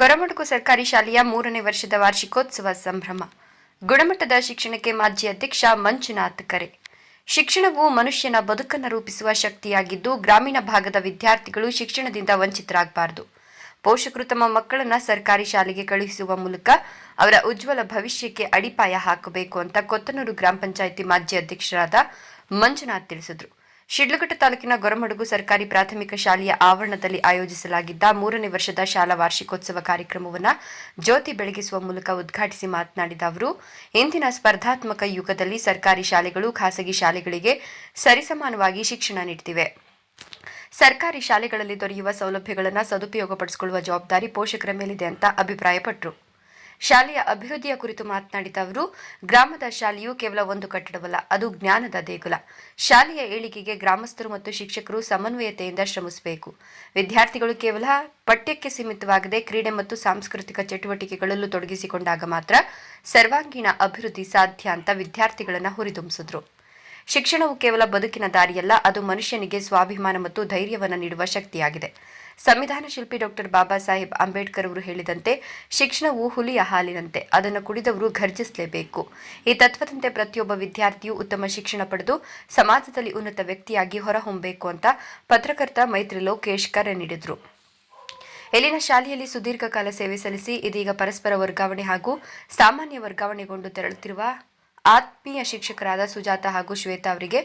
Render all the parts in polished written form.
ಗೊರಮಡುಗು ಸರ್ಕಾರಿ ಶಾಲೆಯ 3ನೇ ವರ್ಷದ ವಾರ್ಷಿಕೋತ್ಸವ ಸಂಭ್ರಮ. ಗುಣಮಟ್ಟದ ಶಿಕ್ಷಣಕ್ಕೆ ಮಾಜಿ ಅಧ್ಯಕ್ಷ ಮಂಜುನಾಥ್ ಕರೆ. ಶಿಕ್ಷಣವು ಮನುಷ್ಯನ ಬದುಕನ್ನು ರೂಪಿಸುವ ಶಕ್ತಿಯಾಗಿದ್ದು, ಗ್ರಾಮೀಣ ಭಾಗದ ವಿದ್ಯಾರ್ಥಿಗಳು ಶಿಕ್ಷಣದಿಂದ ವಂಚಿತರಾಗಬಾರದು. ಪೋಷಕರು ತಮ್ಮ ಮಕ್ಕಳನ್ನು ಸರ್ಕಾರಿ ಶಾಲೆಗೆ ಕಳುಹಿಸುವ ಮೂಲಕ ಅವರ ಉಜ್ವಲ ಭವಿಷ್ಯಕ್ಕೆ ಅಡಿಪಾಯ ಹಾಕಬೇಕು ಅಂತ ಕೊತ್ತನೂರು ಗ್ರಾಮ ಪಂಚಾಯಿತಿ ಮಾಜಿ ಅಧ್ಯಕ್ಷರಾದ ಮಂಜುನಾಥ್ ತಿಳಿಸಿದರು. ಶಿಡ್ಲಘಟ್ಟ ತಾಲೂಕಿನ ಗೊರಮಡುಗು ಸರ್ಕಾರಿ ಪ್ರಾಥಮಿಕ ಶಾಲೆಯ ಆವರಣದಲ್ಲಿ ಆಯೋಜಿಸಲಾಗಿದ್ದ 3ನೇ ವರ್ಷದ ಶಾಲಾ ವಾರ್ಷಿಕೋತ್ಸವ ಕಾರ್ಯಕ್ರಮವನ್ನು ಜ್ಯೋತಿ ಬೆಳಗಿಸುವ ಮೂಲಕ ಉದ್ಘಾಟಿಸಿ ಮಾತನಾಡಿದ ಅವರು, ಇಂದಿನ ಸ್ಪರ್ಧಾತ್ಮಕ ಯುಗದಲ್ಲಿ ಸರ್ಕಾರಿ ಶಾಲೆಗಳು ಖಾಸಗಿ ಶಾಲೆಗಳಿಗೆ ಸರಿಸಮಾನವಾಗಿ ಶಿಕ್ಷಣ ನೀಡುತ್ತಿವೆ. ಸರ್ಕಾರಿ ಶಾಲೆಗಳಲ್ಲಿ ದೊರೆಯುವ ಸೌಲಭ್ಯಗಳನ್ನು ಸದುಪಯೋಗಪಡಿಸಿಕೊಳ್ಳುವ ಜವಾಬ್ದಾರಿ ಪೋಷಕರ ಮೇಲಿದೆ ಅಂತ ಅಭಿಪ್ರಾಯಪಟ್ಟರು. ಶಾಲೆಯ ಅಭಿವೃದ್ಧಿಯ ಕುರಿತು ಮಾತನಾಡಿದ ಅವರು, ಗ್ರಾಮದ ಶಾಲೆಯು ಕೇವಲ ಒಂದು ಕಟ್ಟಡವಲ್ಲ, ಅದು ಜ್ಞಾನದ ದೇಗುಲ. ಶಾಲೆಯ ಏಳಿಗೆಗೆ ಗ್ರಾಮಸ್ಥರು ಮತ್ತು ಶಿಕ್ಷಕರು ಸಮನ್ವಯತೆಯಿಂದ ಶ್ರಮಿಸಬೇಕು. ವಿದ್ಯಾರ್ಥಿಗಳು ಕೇವಲ ಪಠ್ಯಕ್ಕೆ ಸೀಮಿತವಾಗದೆ ಕ್ರೀಡೆ ಮತ್ತು ಸಾಂಸ್ಕೃತಿಕ ಚಟುವಟಿಕೆಗಳಲ್ಲೂ ತೊಡಗಿಸಿಕೊಂಡಾಗ ಮಾತ್ರ ಸರ್ವಾಂಗೀಣ ಅಭಿವೃದ್ಧಿ ಸಾಧ್ಯ ಅಂತ ವಿದ್ಯಾರ್ಥಿಗಳನ್ನು ಹುರಿದುಂಬಿಸಿದರು. ಶಿಕ್ಷಣವು ಕೇವಲ ಬದುಕಿನ ದಾರಿಯಲ್ಲ, ಅದು ಮನುಷ್ಯನಿಗೆ ಸ್ವಾಭಿಮಾನ ಮತ್ತು ಧೈರ್ಯವನ್ನು ನೀಡುವ ಶಕ್ತಿಯಾಗಿದೆ. ಸಂವಿಧಾನ ಶಿಲ್ಪಿ ಡಾಕ್ಟರ್ ಬಾಬಾ ಸಾಹೇಬ್ ಅಂಬೇಡ್ಕರ್ ಅವರು ಹೇಳಿದಂತೆ, ಶಿಕ್ಷಣವು ಹುಲಿಯ ಹಾಲಿನಂತೆ, ಅದನ್ನು ಕುಡಿದವರು ಘರ್ಜಿಸಲೇಬೇಕು. ಈ ತತ್ವದಂತೆ ಪ್ರತಿಯೊಬ್ಬ ವಿದ್ಯಾರ್ಥಿಯು ಉತ್ತಮ ಶಿಕ್ಷಣ ಪಡೆದು ಸಮಾಜದಲ್ಲಿ ಉನ್ನತ ವ್ಯಕ್ತಿಯಾಗಿ ಹೊರಹೊಮ್ಮಬೇಕು ಅಂತ ಪತ್ರಕರ್ತ ಮೈತ್ರಿ ಲೋಕೇಶ್ ಕರೆ ನೀಡಿದರು. ಇಲ್ಲಿನ ಶಾಲೆಯಲ್ಲಿ ಸುದೀರ್ಘ ಕಾಲ ಸೇವೆ ಸಲ್ಲಿಸಿ ಇದೀಗ ಪರಸ್ಪರ ವರ್ಗಾವಣೆ ಹಾಗೂ ಸಾಮಾನ್ಯ ವರ್ಗಾವಣೆಗೊಂಡು ತೆರಳುತ್ತಿರುವ ಆತ್ಮೀಯ ಶಿಕ್ಷಕರಾದ ಸುಜಾತ ಹಾಗೂ ಶ್ವೇತಾ ಅವರಿಗೆ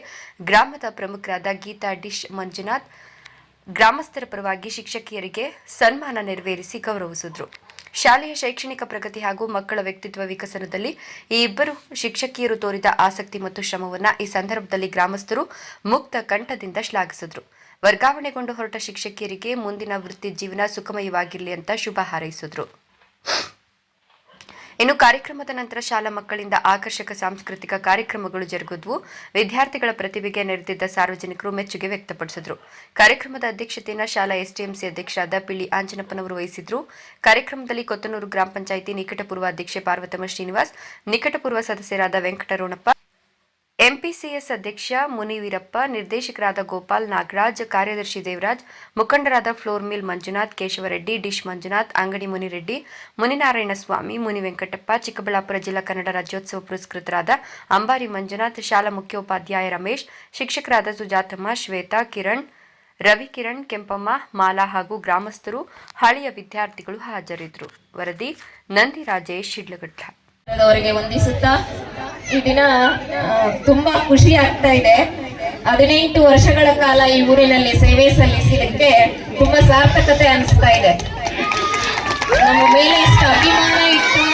ಗ್ರಾಮದ ಪ್ರಮುಖರಾದ ಗೀತಾ ಡಿಶ್ ಮಂಜುನಾಥ್ ಗ್ರಾಮಸ್ಥರ ಪರವಾಗಿ ಶಿಕ್ಷಕಿಯರಿಗೆ ಸನ್ಮಾನ ನೆರವೇರಿಸಿ ಗೌರವಿಸಿದರು. ಶಾಲೆಯ ಶೈಕ್ಷಣಿಕ ಪ್ರಗತಿ ಹಾಗೂ ಮಕ್ಕಳ ವ್ಯಕ್ತಿತ್ವ ವಿಕಸನದಲ್ಲಿ ಈ ಇಬ್ಬರು ಶಿಕ್ಷಕಿಯರು ತೋರಿದ ಆಸಕ್ತಿ ಮತ್ತು ಶ್ರಮವನ್ನು ಈ ಸಂದರ್ಭದಲ್ಲಿ ಗ್ರಾಮಸ್ಥರು ಮುಕ್ತ ಕಂಠದಿಂದ ಶ್ಲಾಘಿಸಿದರು. ವರ್ಗಾವಣೆಗೊಂಡು ಹೊರಟ ಶಿಕ್ಷಕಿಯರಿಗೆ ಮುಂದಿನ ವೃತ್ತಿ ಜೀವನ ಸುಖಮಯವಾಗಿರಲಿ ಅಂತ ಶುಭ ಹಾರೈಸಿದರು. ಇನ್ನು ಕಾರ್ಯಕ್ರಮದ ನಂತರ ಶಾಲಾ ಮಕ್ಕಳಿಂದ ಆಕರ್ಷಕ ಸಾಂಸ್ಕೃತಿಕ ಕಾರ್ಯಕ್ರಮಗಳು ಜರುಗಿದ್ವು. ವಿದ್ಯಾರ್ಥಿಗಳ ಪ್ರತಿಭೆಗೆ ನೆರೆದಿದ್ದ ಸಾರ್ವಜನಿಕರು ಮೆಚ್ಚುಗೆ ವ್ಯಕ್ತಪಡಿಸಿದರು. ಕಾರ್ಯಕ್ರಮದ ಅಧ್ಯಕ್ಷತೆಯನ್ನು ಶಾಲಾ ಎಸ್ಟಿಎಂಸಿ ಅಧ್ಯಕ್ಷರಾದ ಪಿಳ್ಳಿ ಆಂಜನಪ್ಪನವರು ವಹಿಸಿದ್ರು. ಕಾರ್ಯಕ್ರಮದಲ್ಲಿ ಕೊತ್ತನೂರು ಗ್ರಾಮ ಪಂಚಾಯಿತಿ ನಿಕಟಪೂರ್ವ ಅಧ್ಯಕ್ಷೆ ಪಾರ್ವತಮ್ಮ ಶ್ರೀನಿವಾಸ್, ನಿಕಟಪೂರ್ವ ಸದಸ್ಯರಾದ ವೆಂಕಟರಮಣಪ್ಪ, ಎಂಪಿಸಿಎಸ್ ಅಧ್ಯಕ್ಷ ಮುನಿವೀರಪ್ಪ, ನಿರ್ದೇಶಕರಾದ ಗೋಪಾಲ್, ನಾಗರಾಜ್, ಕಾರ್ಯದರ್ಶಿ ದೇವರಾಜ್, ಮುಖಂಡರಾದ floor mill Manjunath, Keshava Reddy, dish Manjunath, ಅಂಗಡಿ ಮುನಿರೆಡ್ಡಿ, ಮುನಿನಾರಾಯಣ ಸ್ವಾಮಿ, ಮುನಿ ವೆಂಕಟಪ್ಪ, ಚಿಕ್ಕಬಳ್ಳಾಪುರ ಜಿಲ್ಲಾ ಕನ್ನಡ ರಾಜ್ಯೋತ್ಸವ ಪುರಸ್ಕೃತರಾದ ಅಂಬಾರಿ ಮಂಜುನಾಥ್, ಶಾಲಾ ಮುಖ್ಯೋಪಾಧ್ಯಾಯ ರಮೇಶ್, ಶಿಕ್ಷಕರಾದ ಸುಜಾತಮ್ಮ, ಶ್ವೇತಾ, ಕಿರಣ್, ರವಿಕಿರಣ್, ಕೆಂಪಮ್ಮ, ಮಾಲಾ ಹಾಗೂ ಗ್ರಾಮಸ್ಥರು, ಹಳೆಯ ವಿದ್ಯಾರ್ಥಿಗಳು ಹಾಜರಿದ್ದರು. ವರದಿ ನಂದಿ ರಾಜೇಶ್, ಶಿಡ್ಲಘಟ್ಟ. ವಂದಿಸುತ್ತಾ ಈ ದಿನ ತುಂಬಾ ಖುಷಿ ಆಗ್ತಾ ಇದೆ. 18 ವರ್ಷಗಳ ಕಾಲ ಈ ಊರಿನಲ್ಲಿ ಸೇವೆ ಸಲ್ಲಿಸಿದಕ್ಕೆ ತುಂಬಾ ಸಾರ್ಥಕತೆ ಅನಿಸ್ತಾ ಇದೆ. ನಮ್ಮ ಮೇಲೆ ಇಷ್ಟು ಅಭಿಮಾನ ಇಟ್ಟು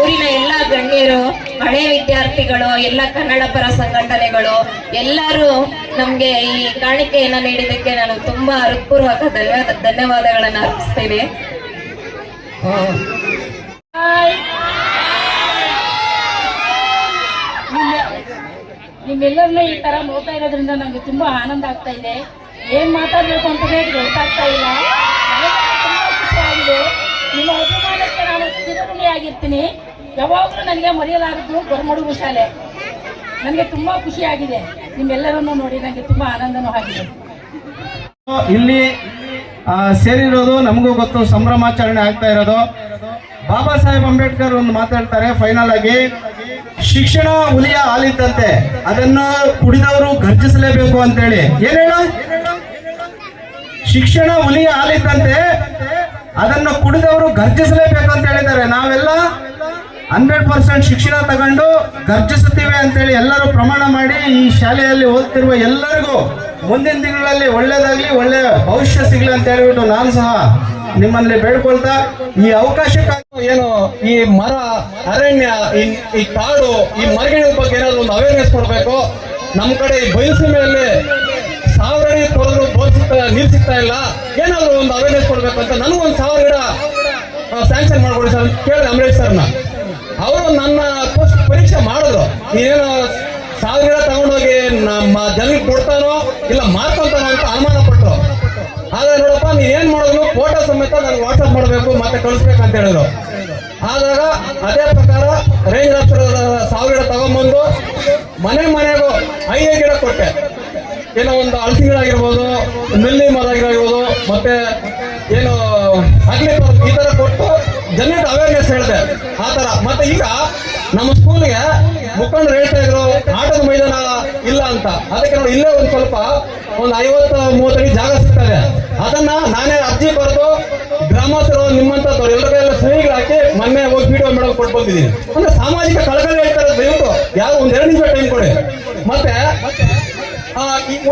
ಊರಿನ ಎಲ್ಲ ಗಣ್ಯರು, ಹಳೆ ವಿದ್ಯಾರ್ಥಿಗಳು, ಎಲ್ಲ ಕನ್ನಡ ಪರ ಸಂಘಟನೆಗಳು ಎಲ್ಲರೂ ನಮ್ಗೆ ಈ ಕಾಣಿಕೆಯನ್ನ ನೀಡಿದ್ದಕ್ಕೆ ನಾನು ತುಂಬಾ ಹೃತ್ಪೂರ್ವಕ ಧನ್ಯವಾದಗಳನ್ನು ಅರ್ಪಿಸ್ತೇನೆ. ನಿಮ್ಮೆಲ್ಲರನ್ನೂ ಈ ತರ ನೋಡ್ತಾ ಇರೋದ್ರಿಂದ ನನಗೆ ತುಂಬಾ ಆನಂದ ಆಗ್ತಾ ಇದೆ. ಏನ್ ಮಾತಾಡ್ಬೇಕು ಅಂತಲೇ ಗೊತ್ತಾಗ್ತಾ ಇಲ್ಲ. ತುಂಬಾ ಖುಷಿ ಆಗಿದೆ. ನಿಮ್ಮ ಅಭಿಮಾನಕ್ಕೆ ನಾನು ಚಿರಋಣಿಯಾಗಿರ್ತೀನಿ. ಯಾವಾಗಲೂ ನನಗೆ ಮರೆಯಲಾಗದು ಗೊರಮಡುಗು ಶಾಲೆ. ನನಗೆ ತುಂಬಾ ಖುಷಿ ಆಗಿದೆ. ನಿಮ್ಮೆಲ್ಲರನ್ನು ನೋಡಿ ನನಗೆ ತುಂಬಾ ಆನಂದನೂ ಆಗಿದೆ. ಇಲ್ಲಿ ಸೇರಿರೋದು ನಮಗೂ ಗೊತ್ತು, ಸಂಭ್ರಮಾಚರಣೆ ಆಗ್ತಾ ಇರೋದು. ಬಾಬಾ ಸಾಹೇಬ್ ಅಂಬೇಡ್ಕರ್ ಒಂದು ಮಾತಾಡ್ತಾರೆ ಫೈನಲ್ ಆಗಿ, ಶಿಕ್ಷಣ ಹುಲಿಯ ಹಾಲಿದ್ದಂತೆ, ಅದನ್ನು ಕುಡಿದವರು ಘರ್ಜಿಸಲೇಬೇಕು ಅಂತೇಳಿ. ಏನ್ ಹೇಳ? ಶಿಕ್ಷಣ ಹುಲಿಯ ಹಾಲಿದ್ದಂತೆ, ಅದನ್ನು ಕುಡಿದವರು ಘರ್ಜಿಸಲೇಬೇಕು ಅಂತ ಹೇಳಿದ್ದಾರೆ. ನಾವೆಲ್ಲ 100% ಶಿಕ್ಷಣ ತಗೊಂಡು ಘರ್ಜಿಸುತ್ತೀವಿ ಅಂತೇಳಿ ಎಲ್ಲರೂ ಪ್ರಮಾಣ ಮಾಡಿ ಈ ಶಾಲೆಯಲ್ಲಿ ಓದ್ತಿರುವ ಎಲ್ಲರಿಗೂ ಮುಂದಿನ ದಿನಗಳಲ್ಲಿ ಒಳ್ಳೇದಾಗ್ಲಿ, ಒಳ್ಳೆ ಭವಿಷ್ಯ ಸಿಗ್ಲಿ ಅಂತ ಹೇಳ್ಬಿಟ್ಟು ನಾನು ಸಹ ನಿಮ್ಮಲ್ಲಿ ಬೇಡ್ಕೊಳ್ತಾ, ಈ ಅವಕಾಶಕ್ಕಾಗಿ ಏನು ಈ ಮರ, ಅರಣ್ಯ, ಈ ಕಾಡು, ಈ ಮರಗಳ ಬಗ್ಗೆ ಏನಾದ್ರು ಒಂದು ಅವೇರ್ನೆಸ್ ಕೊಡಬೇಕು. ನಮ್ಮ ಕಡೆ ಈ ಬಯಲುಸೀಮೆಯಲ್ಲಿ 1000 ಅಡಿ ಕೊಡೋದು ನೀರು ಸಿಗ್ತಾ ಇಲ್ಲ, ಏನಾದ್ರು ಒಂದು ಅವೇರ್ನೆಸ್ ಕೊಡ್ಬೇಕು ಅಂತ ನನಗೊಂದು 1000 ಗಿಡ ಸ್ಯಾಂಕ್ಷನ್ ಮಾಡ್ಕೊಡಿ ಸರ್ ಅಂತ ಕೇಳಿದೆ ಅಮರೇಶ್ ಸರ್ನ. ಅವರು ನನ್ನ ಪರೀಕ್ಷೆ ಮಾಡಿದ್ರು, ನೀನೇನು 1000 ಗಿಡ ತಗೊಂಡೋಗಿ ನಮ್ಮ ಜನರಿಗೆ ಕೊಡ್ತಾನೋ ಇಲ್ಲ ಮಾರ್ಕೊಂತಾನೋ ಅಂತ ಅನುಮಾನ ಪಟ್ಟರು. ಆದ್ರೆ ನೋಡಪ್ಪ, ನೀನ್ ಏನ್ ಮಾಡೋದು ಫೋಟೋ ಸಮೇತ ನನಗೆ ವಾಟ್ಸಪ್ ಮಾಡಬೇಕು ಮತ್ತೆ ಕಳಿಸ್ಬೇಕಂತ ಹೇಳಿದ್ರು. ಆದಾಗ ಅದೇ ಪ್ರಕಾರ ರೇಂಜ್ ಆಫೀಸರ್ 1000 ಗಿಡ ತಗೊಂಡ್ಬಂದು ಮನೆಗೂ 5 ಗಿಡ ಕೊಟ್ಟೆ. ಏನೋ ಒಂದು ಹಲಸಿ ಗಿಡ ಆಗಿರ್ಬೋದು, ನೆಲ್ಲಿ ಮರ ಆಗಿರ್ಬೋದು, ಮತ್ತೆ ಏನು ಅಗ್ಲಿ ಈ ತರ ಕೊಟ್ಟು ಜನರೇಟ್ ಅವೇರ್ನೆಸ್ ಹೇಳಿದೆ ಆ ತರ. ಮತ್ತೆ ಈಗ ನಮ್ಮ ಸ್ಕೂಲ್ಗೆ ಮುಖಂಡರು ಹೇಳ್ತಾ ಇದ್ರು ಆಟದ ಮೈದಾನ ಇಲ್ಲ ಅಂತ. ಅದಕ್ಕೆ ನೋಡಿ ಇಲ್ಲೇ ಒಂದು ಸ್ವಲ್ಪ ಒಂದು 50-30 ಅಡಿ ಜಾಗ ಸಿಗ್ತದೆ. ಅದನ್ನ ನಾನೇ ಅರ್ಜಿ ಬರೆದು ಗ್ರಾಮಸ್ಥರು ನಿಮ್ಮಂತವ್ರು ಎಲ್ಲರಿಗೆಲ್ಲ ಸಹಿಗಳು ಹಾಕಿ ಮೊನ್ನೆ ಹೋಗಿ ವಿಡಿಯೋ ಮಾಡೋ ಕೊಟ್ಟು ಬಂದಿದ್ದೀನಿ. ಅಂದ್ರೆ ಸಾಮಾಜಿಕ ಕಳಕಳಿ ಹೇಳ್ತಾರೆ. ದಯವಿಟ್ಟು ಯಾವ ಒಂದ್ 2 ನಿಮಿಷ ಟೈಮ್ ಕೊಡಿ. ಮತ್ತೆ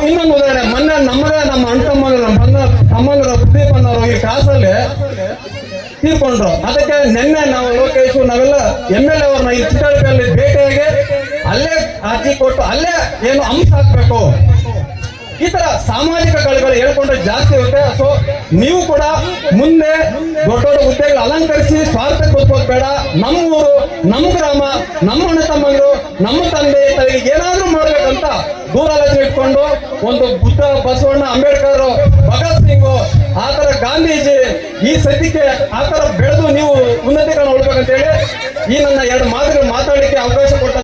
ಇನ್ನೊಂದು ಉದಾಹರಣೆ, ಮೊನ್ನೆ ನಮ್ಮದೇ ನಮ್ಮ ಅಣ್ಣ ತಮ್ಮಂದಿರ ಪ್ರದೀಪ್ ಅನ್ನೋರು ಈ ಕ್ಲಾಸಲ್ಲಿ ತೀರ್ಕೊಂಡ್ರು. ಅದಕ್ಕೆ ನಿನ್ನೆ ನಾವು ಲೋಕೇಶ್ ನಾವೆಲ್ಲ MLA ಅವ್ರನ್ನ ಈ ಚಿತ್ರದಲ್ಲಿ ಭೇಟಿಯಾಗಿ ಅಲ್ಲೇ ಅರ್ಜಿ ಕೊಟ್ಟು ಅಲ್ಲೇ ಏನು ಅಂಶ ಹಾಕ್ಬೇಕು. ಈ ತರ ಸಾಮಾಜಿಕ ಕಳೆಗಳು ಹೇಳ್ಕೊಂಡ್ರೆ ಜಾಸ್ತಿ ಇರುತ್ತೆ. ಸೊ ನೀವು ಕೂಡ ಮುಂದೆ ದೊಡ್ಡ ದೊಡ್ಡ ಹುದ್ದೆಗಳು ಅಲಂಕರಿಸಿ ಸ್ವಾರ್ಥಕ್ಕೆ ಗೊತ್ತೋಗ್ಬೇಡ. ನಮ್ಮ ಊರು, ನಮ್ಮ ಗ್ರಾಮ, ನಮ್ಮ ಅಣ್ಣ ತಮ್ಮಂದ್ರು, ನಮ್ಮ ತಂದೆ ತಾಯಿಗೆ ಏನಾದ್ರೂ ಮಾಡ್ಬೇಕಂತ ದೂರಾಲೋಚನೆ ಇಟ್ಕೊಂಡು ಒಂದು ಬುದ್ಧ, ಬಸವಣ್ಣ, ಅಂಬೇಡ್ಕರ್, ಭಗತ್ ಸಿಂಗ್, ಆ ತರ ಗಾಂಧೀಜಿ ಈ ಸದ್ಯಕ್ಕೆ ಆ ತರ ಬೆಳೆದು ನೀವು ಉನ್ನತೀಕರಣ ಹೊಡ್ಬೇಕಂತ ಹೇಳಿ ಈ ನನ್ನ 2 ಮಾತುಗಳು ಮಾತಾಡಲಿಕ್ಕೆ ಅವಕಾಶ